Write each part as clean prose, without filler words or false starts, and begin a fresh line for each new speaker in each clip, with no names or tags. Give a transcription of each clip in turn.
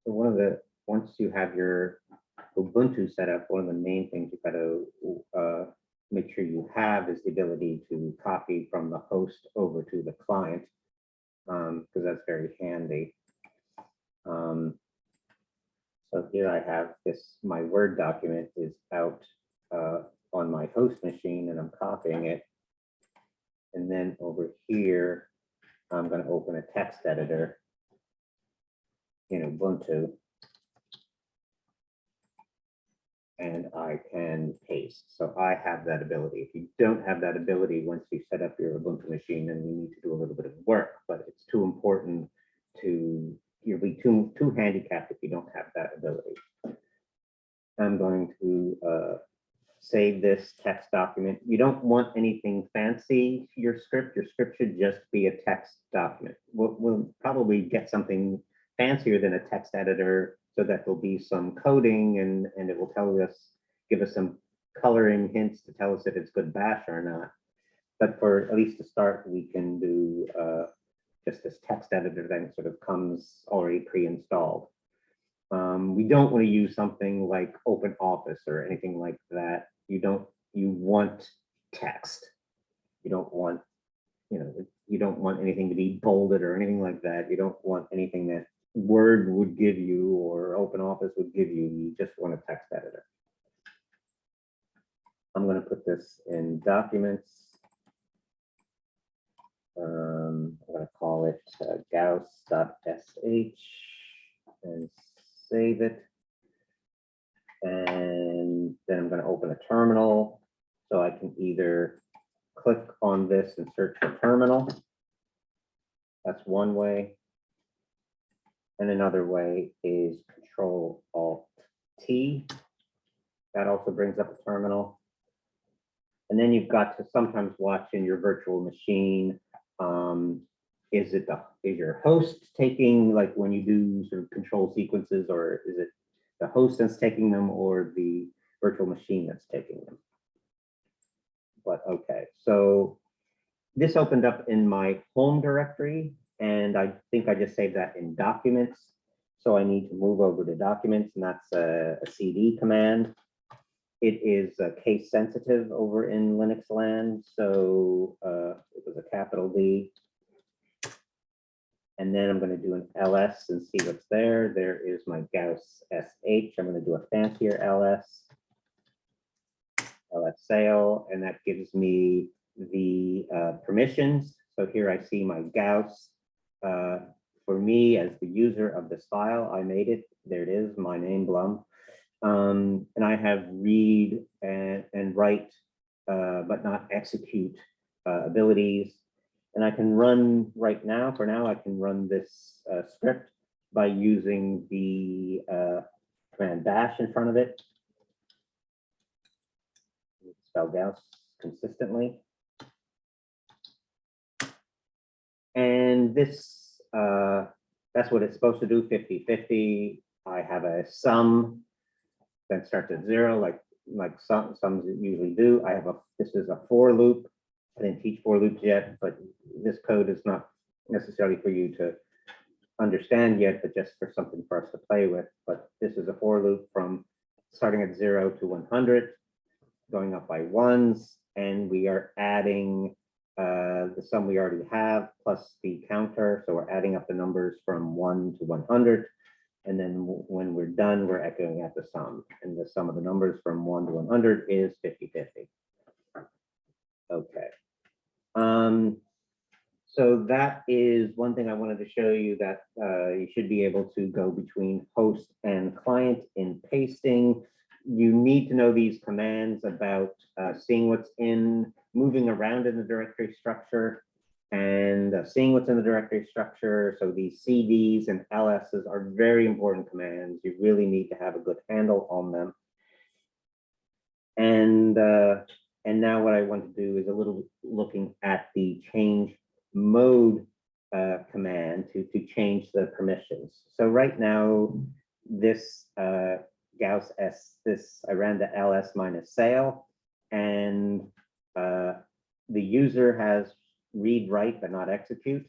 So once you have your Ubuntu set up, one of the main things you've got to make sure you have is the ability to copy from the host over to the client, because that's very handy. So here I have this, my Word document is out on my host machine, and I'm copying it. And then over here, I'm going to open a text editor in Ubuntu. And I can paste. So I have that ability. If you don't have that ability, once you set up your Ubuntu machine, then you need to do a little bit of work, but it's too important to, you'll be too handicapped if you don't have that ability. I'm going to save this text document. You don't want anything fancy, your script should just be a text document. We'll probably get something fancier than a text editor, so that there'll be some coding and it will give us some coloring hints to tell us if it's good bash or not. But for at least to start, we can do just this text editor that sort of comes already pre-installed. We don't want to use something like OpenOffice or anything like that. You want text. You don't want, you don't want anything to be bolded or anything like that. You don't want anything that Word would give you or OpenOffice would give you. You just want a text editor. I'm going to put this in documents. I'm going to call it gauss.sh and save it. And then I'm going to open a terminal. So I can either click on this and search for terminal. That's one way. And another way is Control-Alt-T. That also brings up a terminal. And then you've got to sometimes watch in your virtual machine. Is your host taking, like when you do sort of control sequences, or is it the host that's taking them or the virtual machine that's taking them? But okay, so this opened up in my home directory, and I think I just saved that in documents. So I need to move over to documents, and that's a CD command. It is case sensitive over in Linux land, so it was a capital D. And then I'm going to do an ls and see what's there. There is my Gauss SH. I'm going to do a fancier ls sail, and that gives me the permissions. So here I see my Gauss. For me, as the user of this file, I made it. There it is, my name, Blum. And I have read and write, but not execute abilities. And I can run right now, for now, I can run this script by using the command dash in front of it. Spell Gauss consistently. And this, that's what it's supposed to do, 50-50. I have a sum that starts at 0, like sums usually do. This is a for loop. I didn't teach for loops yet, but this code is not necessarily for you to understand yet, but just for something for us to play with. But this is a for loop from starting at 0 to 100, going up by ones, and we are adding the sum we already have plus the counter. So we're adding up the numbers from 1 to 100. And then when we're done, we're echoing at the sum. And the sum of the numbers from 1 to 100 is 50-50. Okay. So that is one thing I wanted to show you, that you should be able to go between host and client in pasting. You need to know these commands about seeing what's moving around in the directory structure and seeing what's in the directory structure. So these CDs and LSs are very important commands. You really need to have a good handle on them. And now what I want to do is a little looking at the change mode command to change the permissions. So right now, this Gauss I ran the ls minus sail, and the user has read, write, but not execute.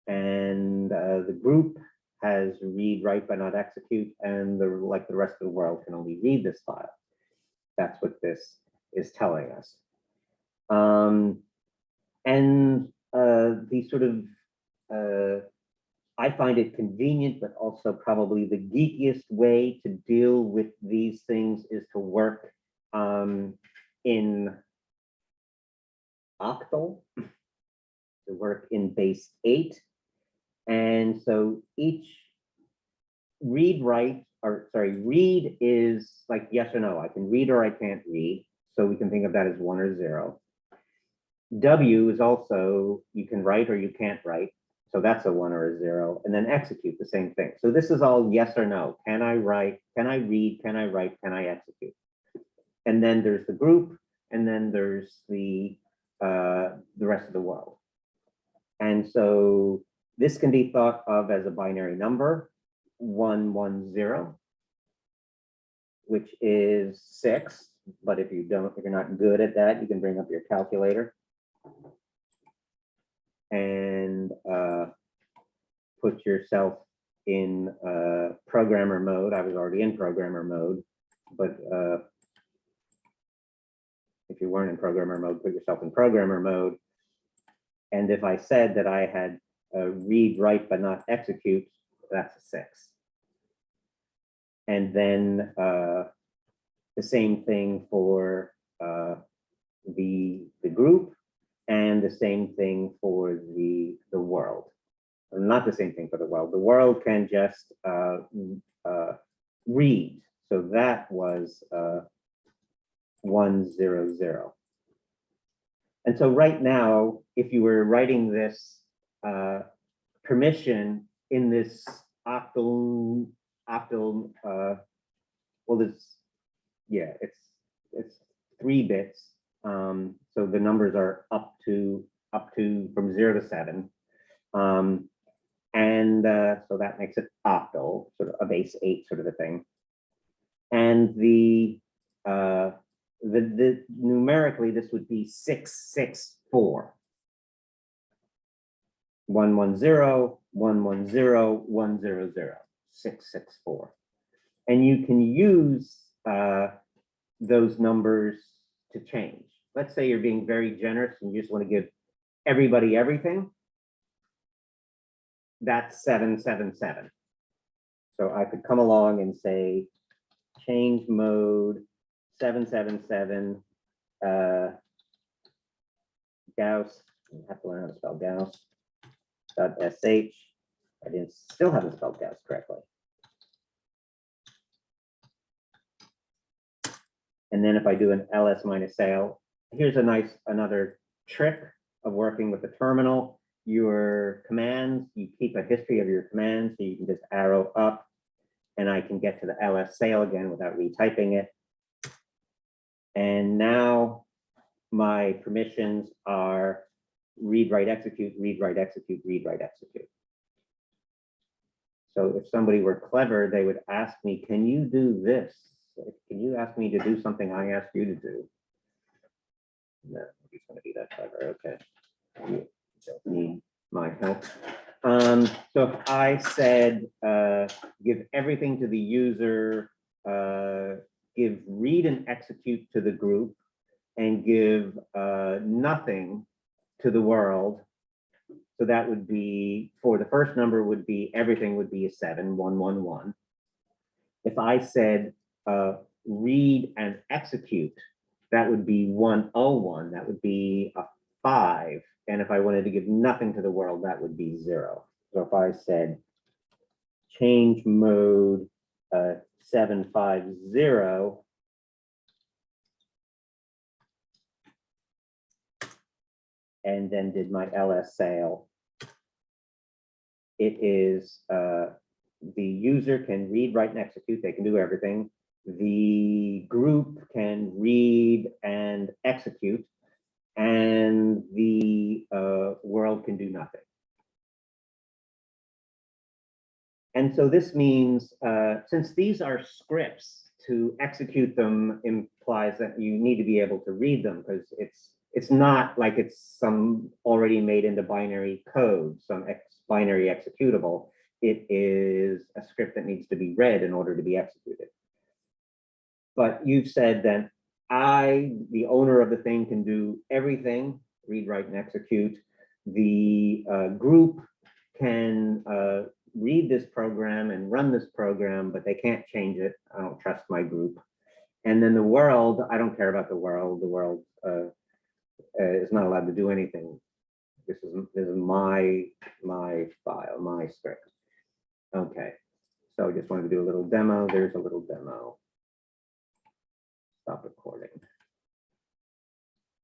And the group has read, write, but not execute, and like the rest of the world can only read this file. That's what this is telling us. And the sort of, I find it convenient, but also probably the geekiest way to deal with these things is to work in octal, to work in base 8. And so each read, write, or sorry, read is like yes or no. I can read or I can't read. So we can think of that as 1 or 0. W is also, you can write or you can't write. So that's a 1 or a 0. And then execute, the same thing. So this is all yes or no. Can I write? Can I read? Can I write? Can I execute? And then there's the group, and then there's the rest of the world. And so this can be thought of as a binary number, 1, 1, 0, which is 6. But if you're not good at that, you can bring up your calculator and put yourself in programmer mode. I was already in programmer mode, but if you weren't in programmer mode, put yourself in programmer mode. And if I said that I had read, write, but not execute, that's a 6. And then the same thing for the group, and the same thing for the world. Or not the same thing for the world. The world can just read. So that was 1, 0, 0. And so right now, if you were writing this permission in this octal, well, this, yeah, it's 3 bits. So the numbers are up to from 0 to 7. And so that makes it octal, sort of a base 8 sort of a thing. And the numerically, this would be 664. 1, 1, 0, 1, 1, 0, 1, 0, 0, 664. And you can use those numbers to change. Let's say you're being very generous and you just want to give everybody everything. That's 777. So I could come along and say, change mode 777 Gauss. I have to learn how to spell Gauss. .sh. I still haven't spelled Gauss correctly. And then if I do an ls minus sale, here's another trick of working with the terminal. Your commands, you keep a history of your commands, so you can just arrow up, and I can get to the ls sale again without retyping it. And now my permissions are read, write, execute, read, write, execute, read, write, execute. So if somebody were clever, they would ask me, can you do this? Can you ask me to do something I asked you to do? No, he's going to be that clever. Okay. You don't need my help. So if I said, give everything to the user, give read and execute to the group, and give nothing to the world. So that would be, for the first number would be, everything would be a 7, 1, 1, 1. If I said read and execute, that would be 101, that would be a 5. And if I wanted to give nothing to the world, that would be 0. So if I said change mode 750, and then did my ls sale, it is the user can read, write, and execute. They can do everything. The group can read and execute, and the world can do nothing. And so this means, since these are scripts, to execute them implies that you need to be able to read them, because it's not like it's some already made into binary code, some binary executable. it is a script that needs to be read in order to be executed. But you've said that I, the owner of the thing, can do everything, read, write, and execute. The group can read this program and run this program, but they can't change it. I don't trust my group. And then the world, I don't care about the world. The world is not allowed to do anything. This is my file, my script. Okay, so I just wanted to do a little demo. There's a little demo. Stop recording.